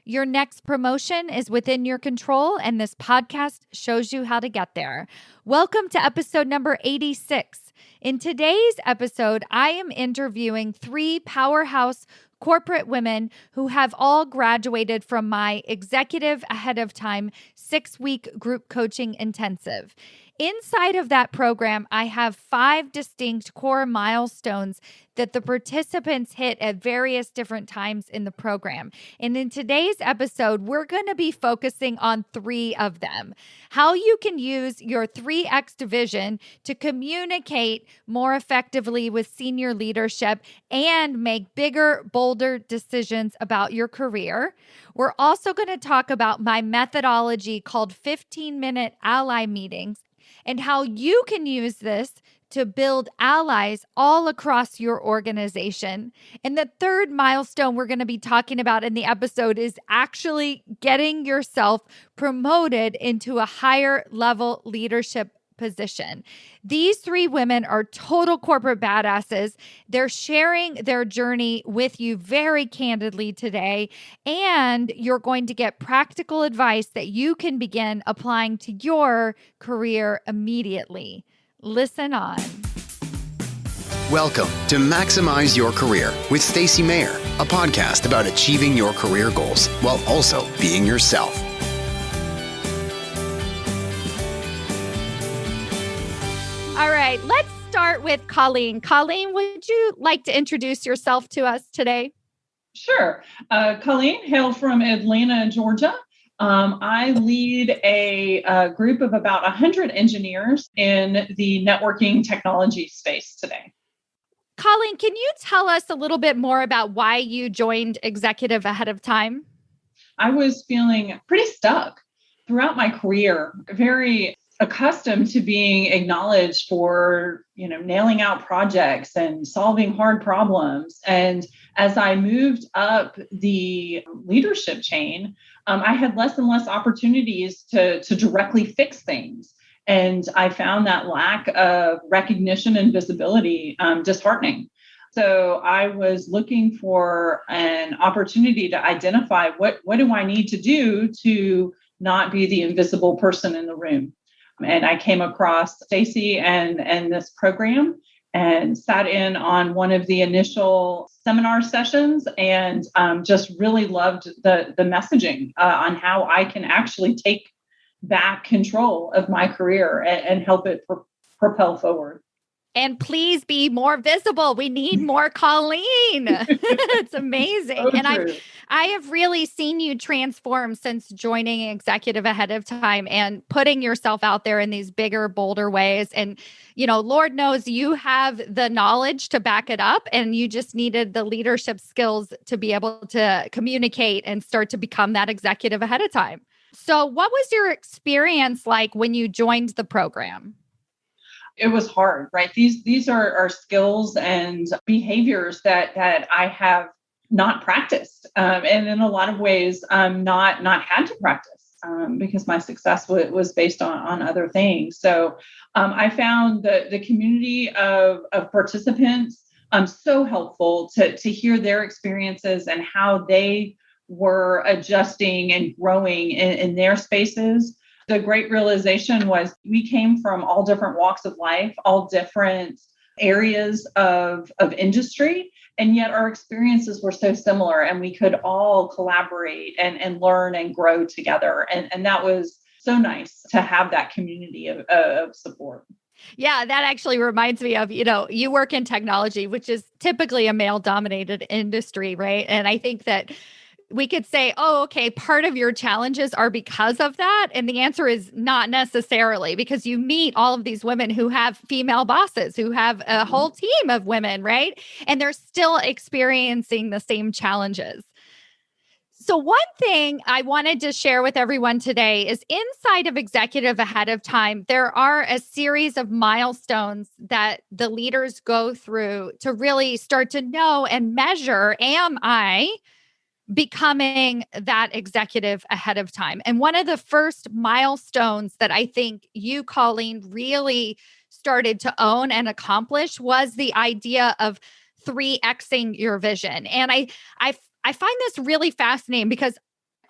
Your next promotion is within your control, and this podcast shows you how to get there. Welcome to episode number 86. In today's episode, I am interviewing 3 powerhouse corporate women who have all graduated from my Executive Ahead of Time 6-week group coaching intensive. Inside of that program, I have 5 distinct core milestones that the participants hit at various different times in the program. And in today's episode, we're going to be focusing on 3 of them. How you can use your 3X division to communicate more effectively with senior leadership and make bigger, bolder decisions about your career. We're also going to talk about my methodology called 15-minute ally meetings and how you can use this to build allies all across your organization. And the third milestone we're going to be talking about in the episode is actually getting yourself promoted into a higher level leadership position. These 3 women are total corporate badasses. They're sharing their journey with you very candidly today, and you're going to get practical advice that you can begin applying to your career immediately. Listen on. Welcome to Maximize Your Career with Stacy Mayer, a podcast about achieving your career goals while also being yourself. All right, let's start with Coleen. Coleen, would you like to introduce yourself to us today? Sure. Coleen, hail from Atlanta, Georgia. I lead a group of about 100 engineers in the networking technology space today. Coleen, can you tell us a little bit more about why you joined Executive Ahead of Time? I was feeling pretty stuck throughout my career, very accustomed to being acknowledged for, nailing out projects and solving hard problems. And as I moved up the leadership chain, I had less and less opportunities to directly fix things. And I found that lack of recognition and visibility disheartening. So I was looking for an opportunity to identify what do I need to do to not be the invisible person in the room. And I came across Stacy and this program and sat in on one of the initial seminar sessions and just really loved the messaging on how I can actually take back control of my career and help it propel forward. And please be more visible. We need more Coleen. It's amazing. So and true. I have really seen you transform since joining Executive Ahead of Time and putting yourself out there in these bigger, bolder ways. And, Lord knows you have the knowledge to back it up, and you just needed the leadership skills to be able to communicate and start to become that executive ahead of time. So what was your experience like when you joined the program? It was hard, right? These are skills and behaviors that I have not practiced, and in a lot of ways, not had to practice because my success was based on other things. So I found the community of participants so helpful to hear their experiences and how they were adjusting and growing in their spaces. The great realization was we came from all different walks of life, all different areas of industry, and yet our experiences were so similar, and we could all collaborate and learn and grow together. And that was so nice to have that community of support. Yeah, that actually reminds me of, you work in technology, which is typically a male-dominated industry, right? And I think that we could say, oh, okay, part of your challenges are because of that. And the answer is not necessarily, because you meet all of these women who have female bosses, who have a whole team of women, right? And they're still experiencing the same challenges. So one thing I wanted to share with everyone today is inside of Executive Ahead of Time, there are a series of milestones that the leaders go through to really start to know and measure, am I becoming that executive ahead of time? And one of the first milestones that I think you, Coleen, really started to own and accomplish was the idea of 3Xing your vision. And I find this really fascinating because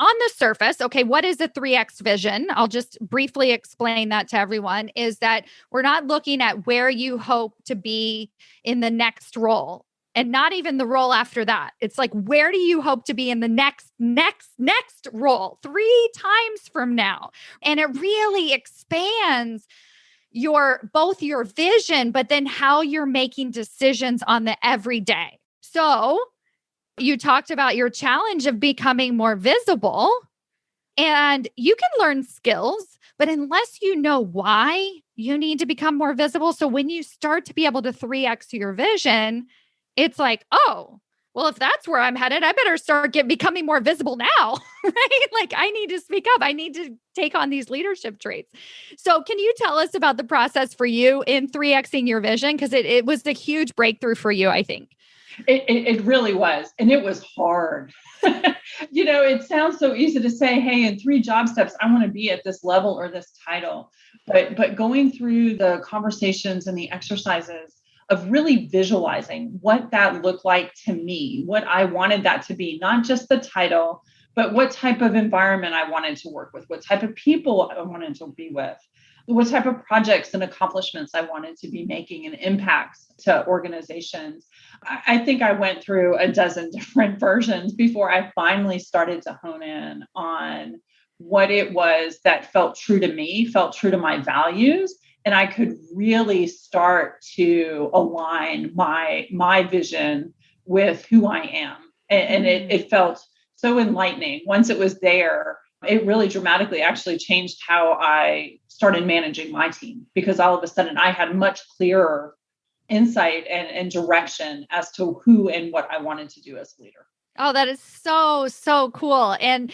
on the surface, okay, what is a 3X vision? I'll just briefly explain that to everyone, is that we're not looking at where you hope to be in the next role and not even the role after that. It's like, where do you hope to be in the next role 3 times from now? And it really expands both your vision, but then how you're making decisions on the everyday. So you talked about your challenge of becoming more visible, and you can learn skills, but unless you know why you need to become more visible. So when you start to be able to 3X your vision, it's like, oh, well, if that's where I'm headed, I better start becoming more visible now, right? Like I need to speak up. I need to take on these leadership traits. So can you tell us about the process for you in 3Xing your vision? Because it was a huge breakthrough for you, I think. It really was. And it was hard. It sounds so easy to say, hey, in 3 job steps, I want to be at this level or this title. But going through the conversations and the exercises of really visualizing what that looked like to me, what I wanted that to be, not just the title, but what type of environment I wanted to work with, what type of people I wanted to be with, what type of projects and accomplishments I wanted to be making and impacts to organizations. I think I went through a dozen different versions before I finally started to hone in on what it was that felt true to me, felt true to my values. And I could really start to align my vision with who I am. And it felt so enlightening. Once it was there, it really dramatically actually changed how I started managing my team, because all of a sudden I had much clearer insight and direction as to who and what I wanted to do as a leader. Oh, that is so, so cool. And,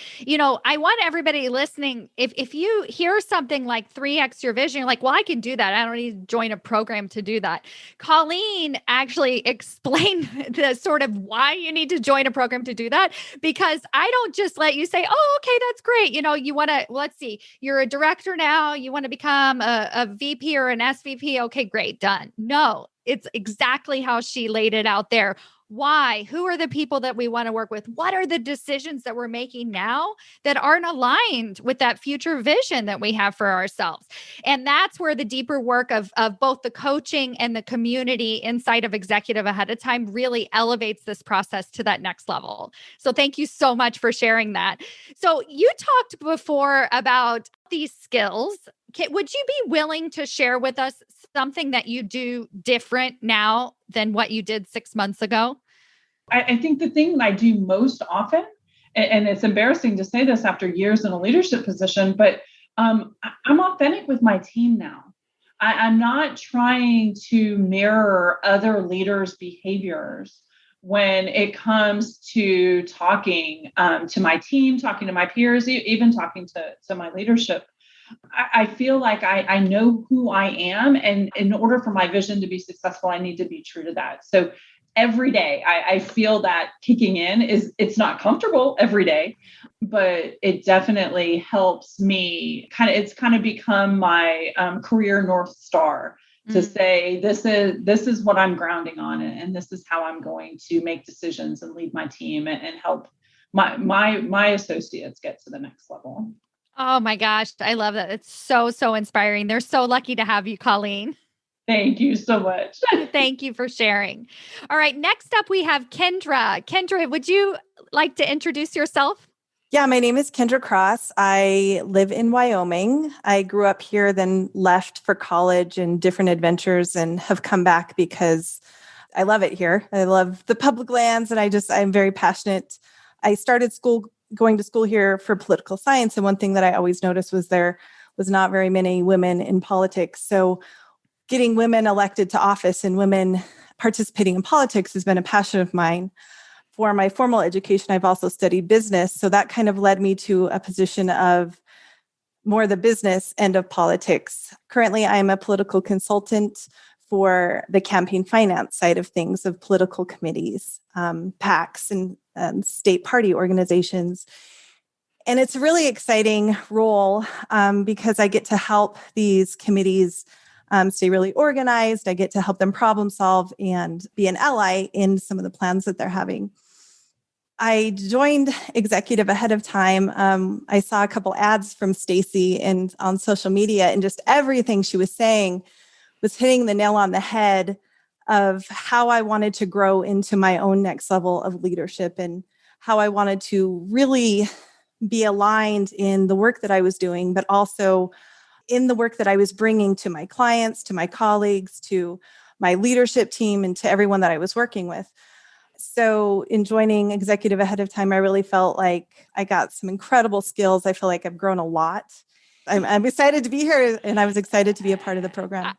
I want everybody listening, if you hear something like 3X your vision, you're like, well, I can do that. I don't need to join a program to do that. Coleen actually explained the sort of why you need to join a program to do that, because I don't just let you say, oh, okay, that's great. You want to, let's see, you're a director now, you want to become a VP or an SVP. Okay, great, done. No, it's exactly how she laid it out there. Why? Who are the people that we want to work with? What are the decisions that we're making now that aren't aligned with that future vision that we have for ourselves? And that's where the deeper work of both the coaching and the community inside of Executive Ahead of Time really elevates this process to that next level. So thank you so much for sharing that. So you talked before about these skills. Would you be willing to share with us something that you do different now than what you did 6 months ago? I think the thing that I do most often, and it's embarrassing to say this after years in a leadership position, but I'm authentic with my team now. I'm not trying to mirror other leaders' behaviors when it comes to talking to my team, talking to my peers, even talking to my leadership. I feel like I know who I am. And in order for my vision to be successful, I need to be true to that. So every day I feel that kicking in. It's not comfortable every day, but it definitely helps me it's kind of become my career North Star to say, this is what I'm grounding on, and this is how I'm going to make decisions and lead my team and help my associates get to the next level. Oh my gosh, I love that. It's so, so inspiring. They're so lucky to have you, Coleen. Thank you so much. Thank you for sharing. All right, next up we have Kendra. Kendra, would you like to introduce yourself? Yeah, my name is Kendra Cross. I live in Wyoming. I grew up here, then left for college and different adventures, and have come back because I love it here. I love the public lands, and I'm very passionate. I started going to school here for political science. And one thing that I always noticed was there was not very many women in politics. So getting women elected to office and women participating in politics has been a passion of mine. For my formal education, I've also studied business. So that kind of led me to a position of more the business end of politics. Currently, I'm a political consultant for the campaign finance side of things, of political committees, PACs, and state party organizations. And it's a really exciting role because I get to help these committees stay really organized. I get to help them problem solve and be an ally in some of the plans that they're having. I joined Executive ahead of time. I saw a couple ads from Stacy and on social media, and just everything she was saying was hitting the nail on the head of how I wanted to grow into my own next level of leadership and how I wanted to really be aligned in the work that I was doing, but also in the work that I was bringing to my clients, to my colleagues, to my leadership team, and to everyone that I was working with. So in joining Executive ahead of time, I really felt like I got some incredible skills. I feel like I've grown a lot. I'm excited to be here, and I was excited to be a part of the program.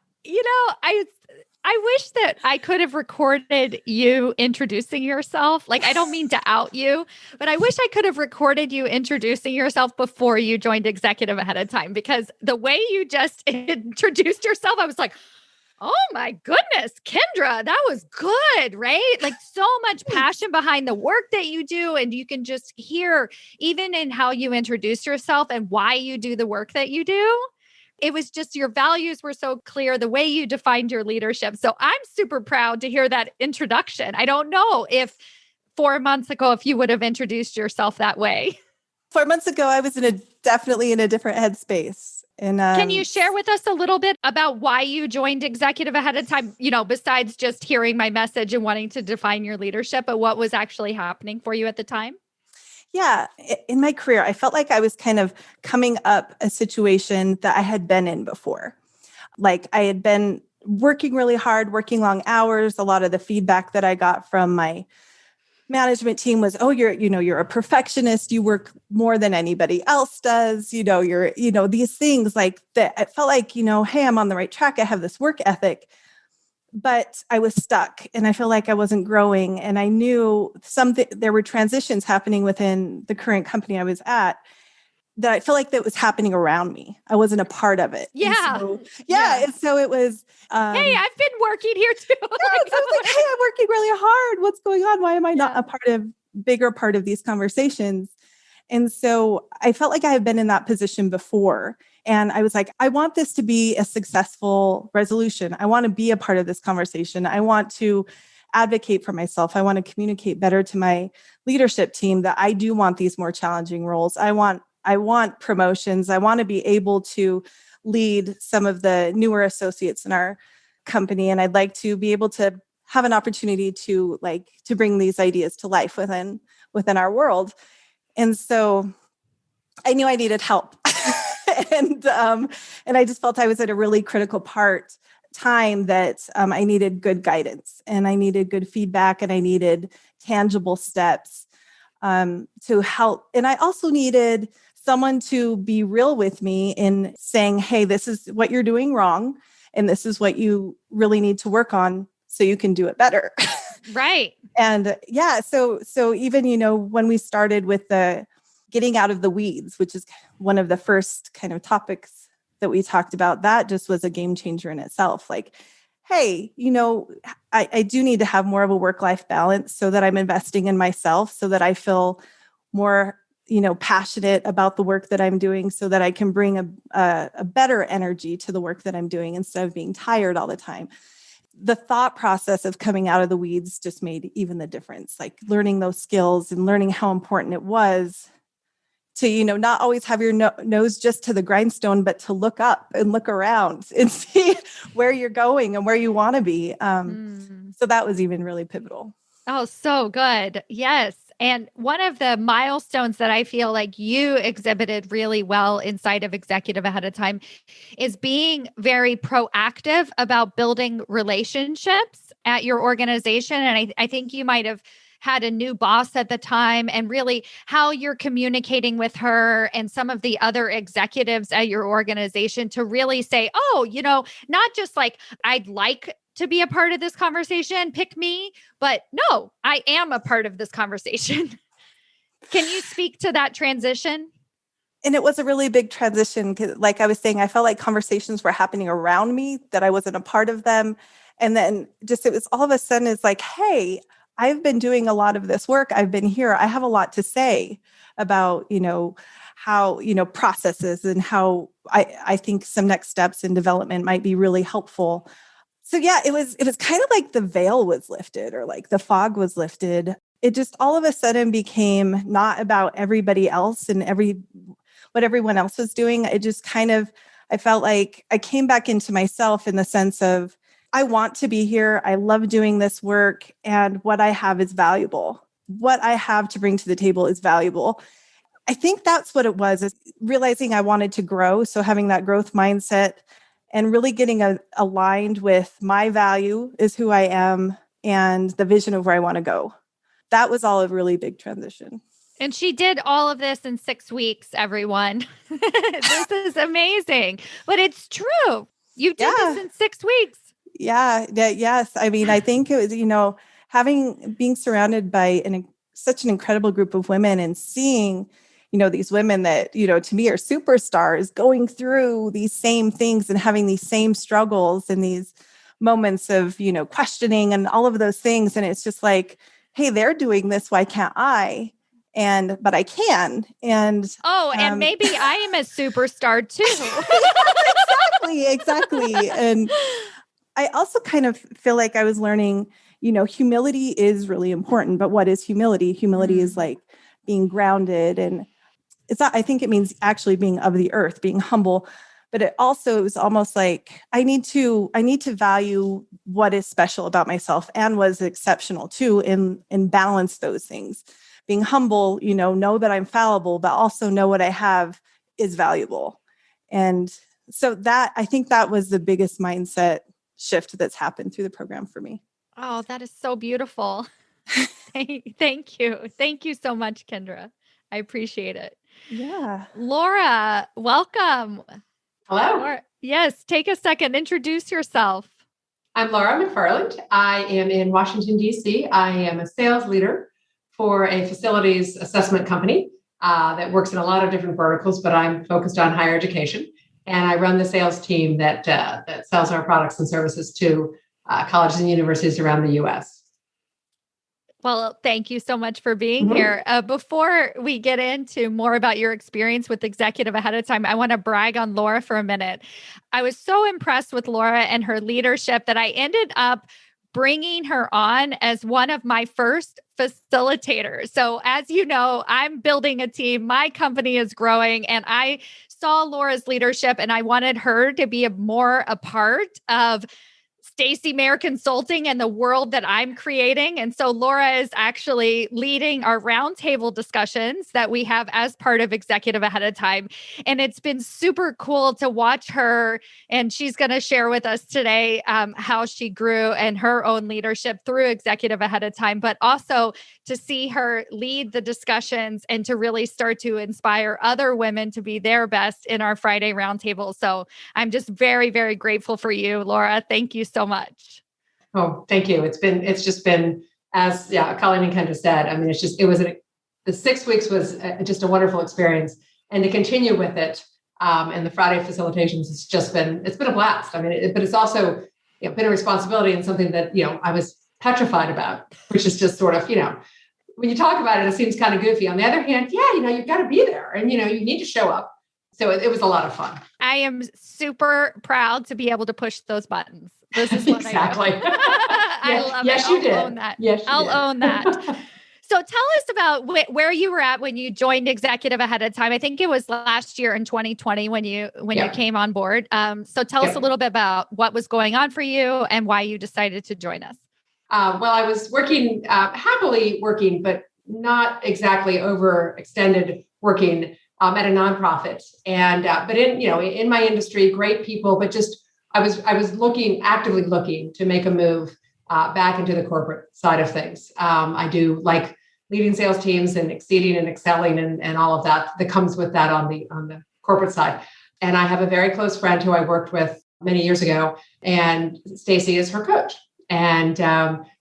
I wish that I could have recorded you introducing yourself. Like, I don't mean to out you, but I wish I could have recorded you introducing yourself before you joined Executive ahead of time, because the way you just introduced yourself, I was like, oh my goodness, Kendra, that was good, right? Like, so much passion behind the work that you do. And you can just hear, even in how you introduce yourself and why you do the work that you do. It was just, your values were so clear, the way you defined your leadership. So I'm super proud to hear that introduction. I don't know if 4 months ago, if you would have introduced yourself that way. 4 months ago, I was definitely in a different headspace. And can you share with us a little bit about why you joined Executive ahead of time, besides just hearing my message and wanting to define your leadership, but what was actually happening for you at the time? Yeah. In my career, I felt like I was kind of coming up a situation that I had been in before. Like, I had been working really hard, working long hours. A lot of the feedback that I got from my management team was, oh, you're a perfectionist. You work more than anybody else does. You're these things like that. I felt like, hey, I'm on the right track. I have this work ethic. But I was stuck, and I feel like I wasn't growing. And I knew there were transitions happening within the current company I was at that I feel like that was happening around me. I wasn't a part of it. Yeah. And so it was, hey, I've been working here too. So I was like, hey, I'm working really hard. What's going on? Why am I not a bigger part of these conversations? And so I felt like I had been in that position before. And I was like, I want this to be a successful resolution. I want to be a part of this conversation. I want to advocate for myself. I want to communicate better to my leadership team that I do want these more challenging roles. I want promotions. I want to be able to lead some of the newer associates in our company. And I'd like to be able to have an opportunity to bring these ideas to life within our world. And so I knew I needed help. And I just felt I was at a really critical time that I needed good guidance, and I needed good feedback, and I needed tangible steps to help. And I also needed someone to be real with me in saying, hey, this is what you're doing wrong, and this is what you really need to work on so you can do it better. Right. And so even, when we started with the getting out of the weeds, which is one of the first kind of topics that we talked about, that just was a game changer in itself. Like, hey, I do need to have more of a work-life balance so that I'm investing in myself, so that I feel more, passionate about the work that I'm doing, so that I can bring a better energy to the work that I'm doing instead of being tired all the time. The thought process of coming out of the weeds just made even the difference, like learning those skills and learning how important it was to, not always have your nose just to the grindstone, but to look up and look around and see where you're going and where you want to be. So that was even really pivotal. Oh, so good. Yes. And one of the milestones that I feel like you exhibited really well inside of Executive ahead of time is being very proactive about building relationships at your organization. And I think you might have had a new boss at the time, and really how you're communicating with her and some of the other executives at your organization to really say, oh, not just like, I'd like to be a part of this conversation, pick me, but no, I am a part of this conversation. Can you speak to that transition? And it was a really big transition. Like I was saying, I felt like conversations were happening around me, that I wasn't a part of them. And then it was all of a sudden, it's like, hey, I've been doing a lot of this work. I've been here. I have a lot to say about, how, processes and how I think some next steps in development might be really helpful. So yeah, it was kind of like the veil was lifted, or like the fog was lifted. it just all of a sudden became not about everybody else and what everyone else was doing. It just kind of, I felt like I came back into myself in the sense of, I want to be here. I love doing this work, and what I have is valuable. What I have to bring to the table is valuable. I think that's what it was, is realizing I wanted to grow. So having that growth mindset and really getting aligned with my value is who I am and the vision of where I want to go. That was all a really big transition. And she did all of this in 6 weeks, everyone. This is amazing. But it's true. You did this in 6 weeks. Yeah. Yes. I mean, I think it was, being surrounded by such an incredible group of women and seeing, these women that, to me are superstars going through these same things and having these same struggles and these moments of, questioning and all of those things. And it's just like, hey, they're doing this. Why can't I? But I can. And maybe I am a superstar too. Exactly. And I also kind of feel like I was learning, humility is really important. But what is humility? Humility is like being grounded, and I think it means actually being of the earth, being humble. But it was almost like I need to value what is special about myself and what is exceptional too, and balance those things. Being humble, know that I'm fallible, but also know what I have is valuable. And so I think that was the biggest mindset shift that's happened through the program for me. Oh, that is so beautiful. Thank you. Thank you so much, Kendra. I appreciate it. Yeah. Laura, welcome. Hello. Laura, yes, take a second. Introduce yourself. I'm Laura McFarland. I am in Washington, D.C. I am a sales leader for a facilities assessment company that works in a lot of different verticals, but I'm focused on higher education. And I run the sales team that sells our products and services to colleges and universities around the U.S. Well, thank you so much for being here. Before we get into more about your experience with Executive Ahead of Time, I want to brag on Laura for a minute. I was so impressed with Laura and her leadership that I ended up bringing her on as one of my first facilitators. So as you know, I'm building a team. My company is growing, and I saw Laura's leadership and I wanted her to be more a part of Stacy Mayer Consulting and the world that I'm creating. And so Laura is actually leading our roundtable discussions that we have as part of Executive Ahead of Time. And it's been super cool to watch her. And she's going to share with us today how she grew and her own leadership through Executive Ahead of Time, but also to see her lead the discussions and to really start to inspire other women to be their best in our Friday roundtable. So I'm just very, very grateful for you, Laura. Thank you so much. Oh, thank you. It's just been, as Coleen and Kendra said, I mean, the 6 weeks was just a wonderful experience, and to continue with it and the Friday facilitations, it's been a blast. I mean, but it's also been a responsibility and something that, I was petrified about, which is just sort of, when you talk about it, it seems kind of goofy. On the other hand, you've got to be there and, you need to show up. So it was a lot of fun. I am super proud to be able to push those buttons. This is what exactly. I do. I love it. Yes, you did. Own that. Yes, I'll own that. So tell us about where you were at when you joined Executive Ahead of Time. I think it was last year in 2020 when you came on board. So tell us a little bit about what was going on for you and why you decided to join us. Well, I was working, happily working, but not exactly overextended working at a nonprofit. And but in my industry, great people, but just I was actively looking to make a move back into the corporate side of things. I do like leading sales teams and exceeding and excelling and all of that comes with that on the corporate side. And I have a very close friend who I worked with many years ago, and Stacy is her coach. And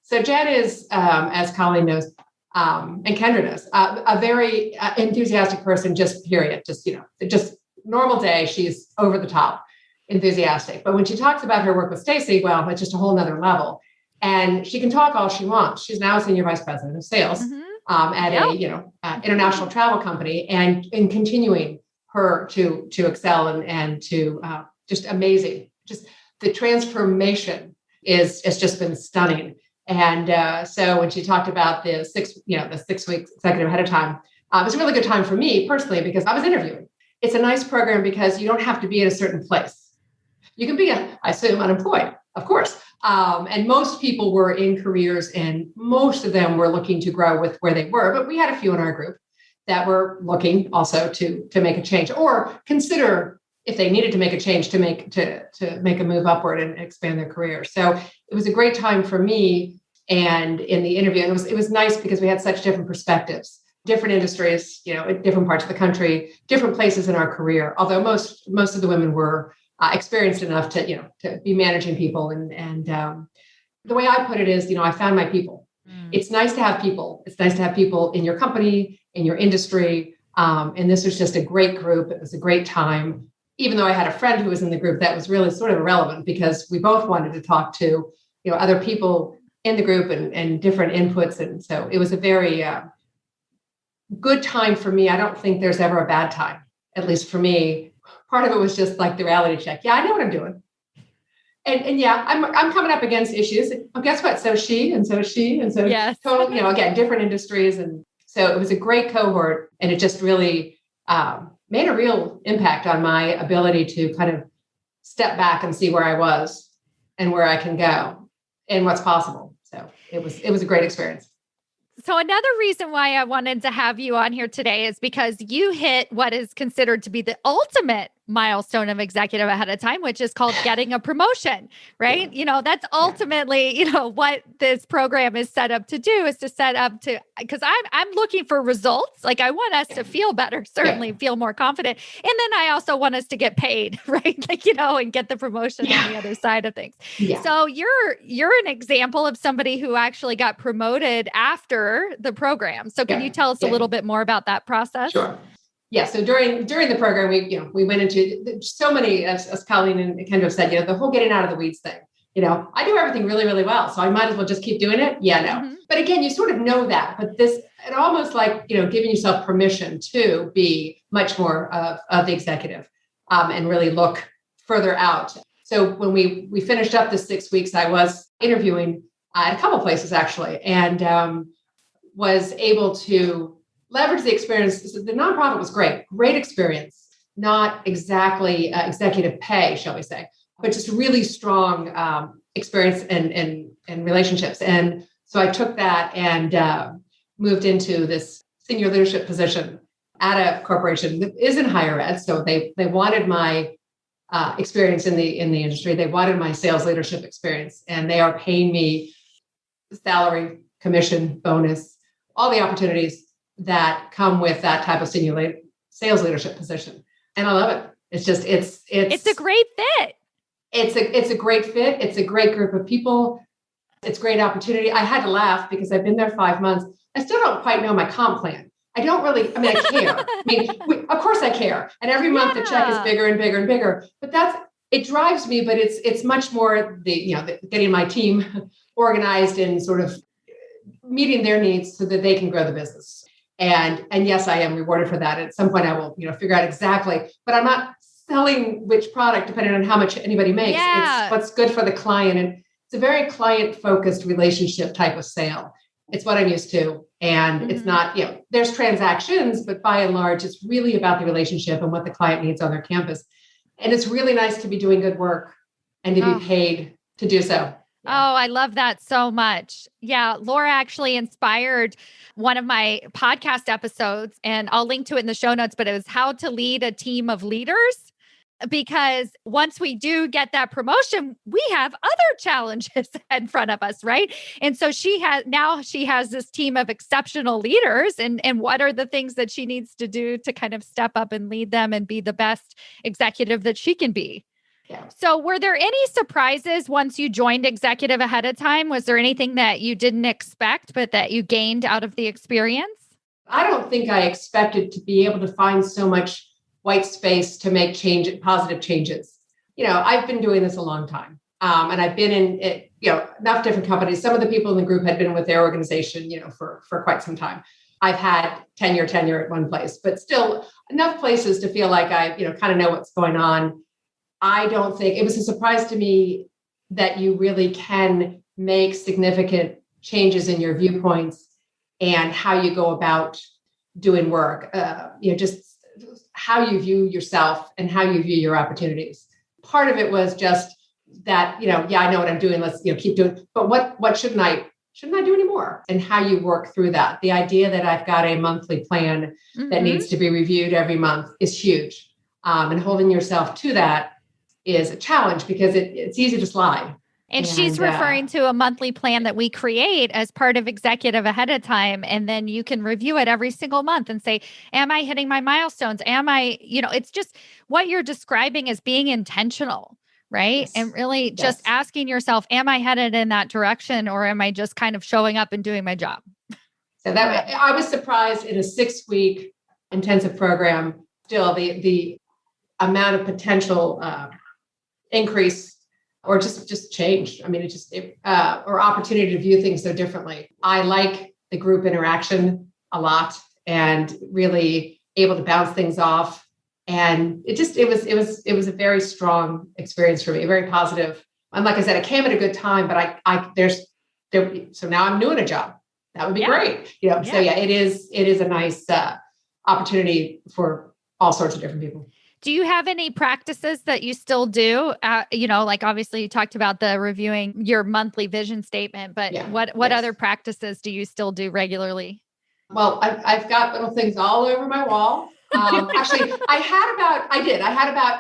so Jen is, as Coleen knows, and Kendra knows, a very enthusiastic person, just period. Just normal day, she's over the top enthusiastic. But when she talks about her work with Stacy, well, it's just a whole nother level. And she can talk all she wants. She's now a senior vice president of sales at a international travel company, and in continuing her to excel and to just amazing. Just the transformation is just been stunning. And so when she talked about the 6 weeks executive ahead of time, it was a really good time for me personally because I was interviewing. It's a nice program because you don't have to be in a certain place. You can be, I assume, unemployed, of course. And most people were in careers and most of them were looking to grow with where they were. But we had a few in our group that were looking also to make a change or consider if they needed to make a change to make a move upward and expand their career. So it was a great time for me. And in the interview, and it was nice because we had such different perspectives, different industries, in different parts of the country, different places in our career. Although most of the women were experienced enough to be managing people. And the way I put it is, I found my people. It's nice to have people. It's nice to have people in your company, in your industry. And this was just a great group. It was a great time. Even though I had a friend who was in the group, that was really sort of irrelevant because we both wanted to talk to, other people in the group and different inputs. And so it was a very good time for me. I don't think there's ever a bad time, at least for me. Part of it was just like the reality check. Yeah, I know what I'm doing. And yeah, I'm coming up against issues. Oh, guess what? So she, and so she, and so yes. Total, again, different industries. And so it was a great cohort. And it just really made a real impact on my ability to kind of step back and see where I was and where I can go and what's possible. So it was a great experience. So another reason why I wanted to have you on here today is because you hit what is considered to be the ultimate milestone of executive ahead of time, which is called getting a promotion, right? Yeah. That's ultimately, what this program is set up to do is to set up to, because I'm looking for results. Like I want us to feel better, certainly feel more confident. And then I also want us to get paid, right? And get the promotion on the other side of things. Yeah. So you're an example of somebody who actually got promoted after the program. So can you tell us a little bit more about that process? Sure. Yeah. So during the program, we went into so many, as Coleen and Kendra have said, the whole getting out of the weeds thing. I do everything really, really well, so I might as well just keep doing it. Yeah, no. Mm-hmm. But again, you sort of know that, but it almost like, giving yourself permission to be much more of the executive and really look further out. So when we finished up the 6 weeks, I was interviewing at a couple places actually, and was able to leverage the experience. The nonprofit was great experience, not exactly executive pay, shall we say, but just really strong experience and relationships. And so I took that and moved into this senior leadership position at a corporation that is in higher ed. So they wanted my experience in the industry. They wanted my sales leadership experience, and they are paying me salary, commission, bonus, all the opportunities that come with that type of senior sales leadership position. And I love it. It's just, it's a great fit. It's a great fit. It's a great group of people. It's a great opportunity. I had to laugh because I've been there 5 months. I still don't quite know my comp plan. I don't really, I care. Of course I care. And every month the check is bigger and bigger and bigger, but it drives me, but it's much more the getting my team organized and sort of meeting their needs so that they can grow the business. And yes, I am rewarded for that. At some point I will, figure out exactly, but I'm not selling which product depending on how much anybody makes. Yeah. It's what's good for the client. And it's a very client-focused relationship type of sale. It's what I'm used to. And it's not, there's transactions, but by and large, it's really about the relationship and what the client needs on their campus. And it's really nice to be doing good work and to be paid to do so. Oh, I love that so much. Yeah. Laura actually inspired one of my podcast episodes, and I'll link to it in the show notes, but it was how to lead a team of leaders. Because once we do get that promotion, we have other challenges in front of us, right? And so she has this team of exceptional leaders, and what are the things that she needs to do to kind of step up and lead them and be the best executive that she can be. Yeah. So were there any surprises once you joined executive ahead of time? Was there anything that you didn't expect, but that you gained out of the experience? I don't think I expected to be able to find so much white space to make positive changes. I've been doing this a long time. And I've been in enough different companies. Some of the people in the group had been with their organization, for quite some time. I've had tenure at one place, but still enough places to feel like I, kind of know what's going on. I don't think it was a surprise to me that you really can make significant changes in your viewpoints and how you go about doing work, just how you view yourself and how you view your opportunities. Part of it was just that, I know what I'm doing. Let's, keep doing, but what shouldn't I do anymore? And how you work through that. The idea that I've got a monthly plan that needs to be reviewed every month is huge. And holding yourself to that is a challenge because it's easy to slide. And she's referring to a monthly plan that we create as part of executive ahead of time. And then you can review it every single month and say, am I hitting my milestones? Am I, it's just what you're describing as being intentional, right? Yes. And really just asking yourself, am I headed in that direction or am I just kind of showing up and doing my job? So that I was surprised in a 6-week intensive program, still the amount of potential increase or just change. I mean, or opportunity to view things so differently. I like the group interaction a lot and really able to bounce things off. And it was a very strong experience for me, very positive. And like I said, it came at a good time, but so now I'm doing a job. That would be great. So it is a nice opportunity for all sorts of different people. Do you have any practices that you still do? Like obviously you talked about the reviewing your monthly vision statement, but what other practices do you still do regularly? Well, I've got little things all over my wall. Actually, I had about,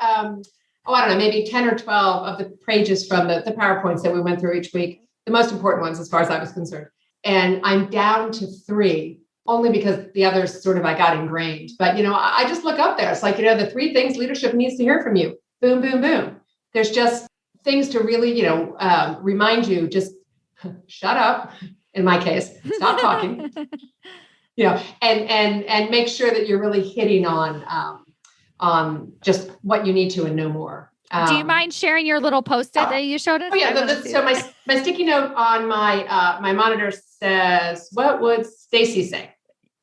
I don't know, maybe 10 or 12 of the pages from the PowerPoints that we went through each week, the most important ones as far as I was concerned. And I'm down to 3. Only because the others I got ingrained. But, I just look up there. It's like, the 3 things leadership needs to hear from you. Boom, boom, boom. There's just things to really, remind you, just shut up. In my case, stop talking, and make sure that you're really hitting on just what you need to and no more. Do you mind sharing your little Post-it that you showed us? Oh yeah. So my sticky note on my monitor says, "What would Stacy say?"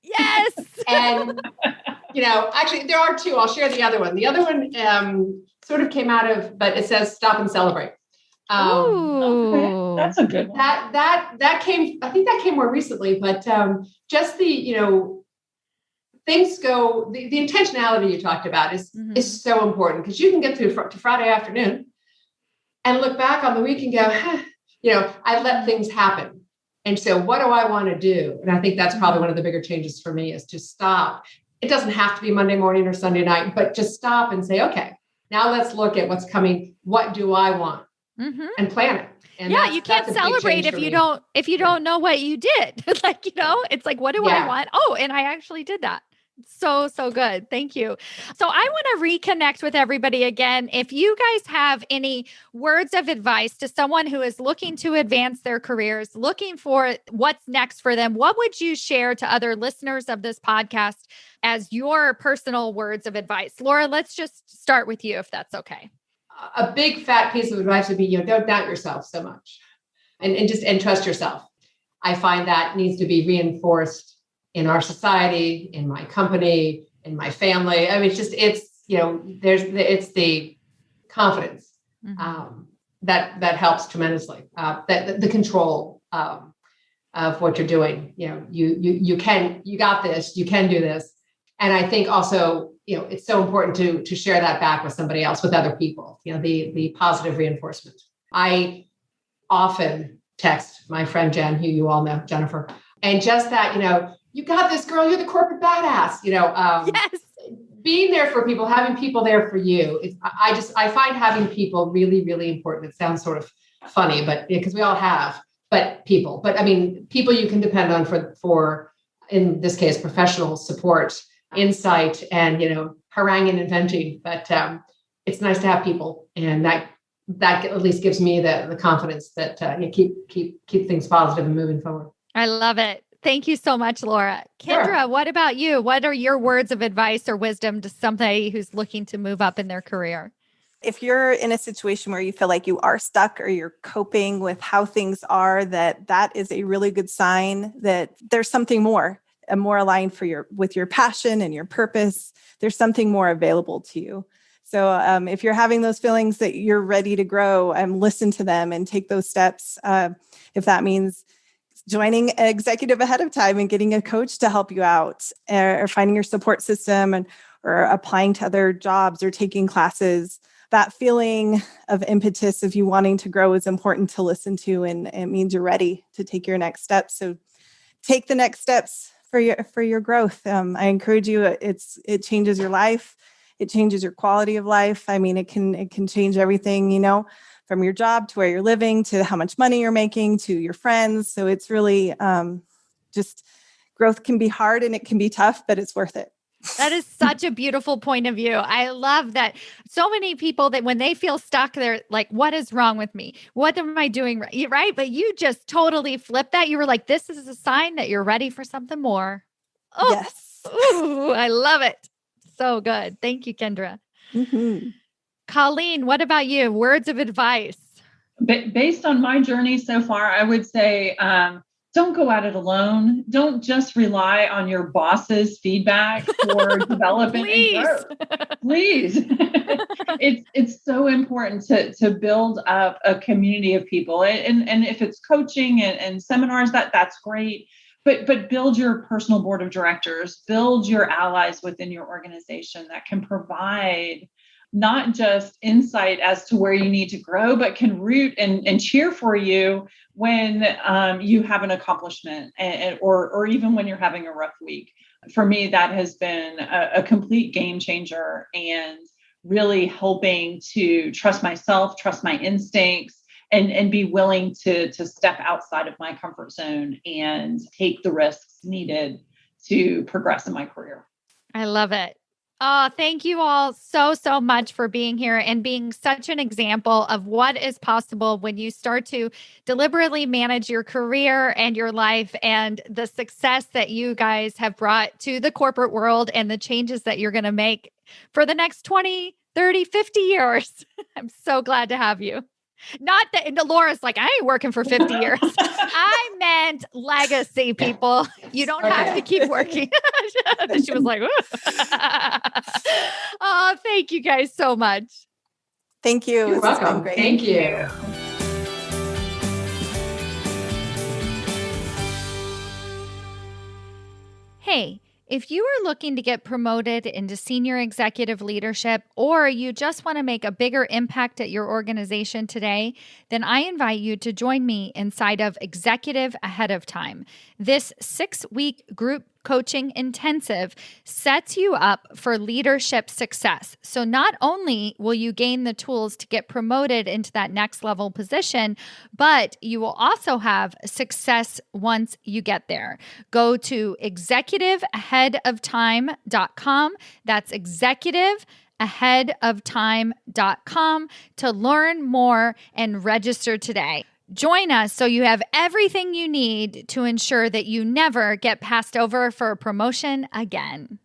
Yes. And, actually there are 2. I'll share the other one. The other one sort of came out of, but it says stop and celebrate. Okay. That's a good one. That came, I think that came more recently, but just the, things go, the intentionality you talked about is so important because you can get to Friday afternoon and look back on the week and go, I let things happen. And so what do I want to do? And I think that's probably one of the bigger changes for me is to stop. It doesn't have to be Monday morning or Sunday night, but just stop and say, okay, now let's look at what's coming. What do I want? And plan it. And you can't celebrate if you don't know what you did. It's like, what do I want? Oh, and I actually did that. So good. Thank you. So I want to reconnect with everybody again. If you guys have any words of advice to someone who is looking to advance their careers, looking for what's next for them, what would you share to other listeners of this podcast as your personal words of advice? Laura, let's just start with you if that's okay. A big fat piece of advice would be, don't doubt yourself so much and trust yourself. I find that needs to be reinforced in our society, in my company, in my family. I mean, it's the confidence that helps tremendously. That the control of what you're doing. You got this. You can do this. And I think also, it's so important to share that back with somebody else, with other people. The positive reinforcement. I often text my friend Jen, who you all know, Jennifer, and just that, you got this, girl. You're the corporate badass. Yes. Being there for people, having people there for you. I find having people really, really important. It sounds sort of funny, but because we all have, people. But I mean, people you can depend on for in this case, professional support, insight, and haranguing and venting. But it's nice to have people, and that at least gives me the confidence that keep things positive and moving forward. I love it. Thank you so much, Laura. Kendra, Sure. What about you? What are your words of advice or wisdom to somebody who's looking to move up in their career? If you're in a situation where you feel like you are stuck or you're coping with how things are, that is a really good sign that there's something more aligned with your passion and your purpose. There's something more available to you. So if you're having those feelings that you're ready to grow, listen to them and take those steps. If that means joining an executive ahead of time and getting a coach to help you out, or finding your support system, or applying to other jobs or taking classes. That feeling of impetus of you wanting to grow is important to listen to, and it means you're ready to take your next steps. So take the next steps for your growth. I encourage you. It changes your life. It changes your quality of life. I mean, it can change everything, from your job to where you're living, to how much money you're making, to your friends. So it's really just growth can be hard and it can be tough, but it's worth it. That is such a beautiful point of view. I love that. So many people that when they feel stuck, they're like, what is wrong with me? What am I doing right? But you just totally flipped that. You were like, this is a sign that you're ready for something more. Oh, yes. Ooh, I love it. So good. Thank you, Kendra. Mm-hmm. Coleen, what about you? Words of advice. Based on my journey so far, I would say, don't go at it alone. Don't just rely on your boss's feedback for development and growth. Please. It's so important to build up a community of people. And if it's coaching and seminars, that's great. But build your personal board of directors, build your allies within your organization that can provide not just insight as to where you need to grow, but can root and cheer for you when you have an accomplishment or even when you're having a rough week. For me, that has been a complete game changer and really helping to trust myself, trust my instincts, and be willing to step outside of my comfort zone and take the risks needed to progress in my career. I love it. Oh, thank you all so much for being here and being such an example of what is possible when you start to deliberately manage your career and your life, and the success that you guys have brought to the corporate world and the changes that you're going to make for the next 20, 30, 50 years. I'm so glad to have you. Not that, and Laura's like, I ain't working for 50 years. I meant legacy, people. You don't have to keep working. She was like, oh, thank you guys so much. Thank you. You're welcome. Great. Thank you. Hey, if you are looking to get promoted into senior executive leadership, or you just want to make a bigger impact at your organization today, then I invite you to join me inside of Executive Ahead of Time. This 6-week group coaching intensive sets you up for leadership success. So not only will you gain the tools to get promoted into that next level position, but you will also have success once you get there. Go to executiveaheadoftime.com. That's executiveaheadoftime.com to learn more and register today. Join us so you have everything you need to ensure that you never get passed over for a promotion again.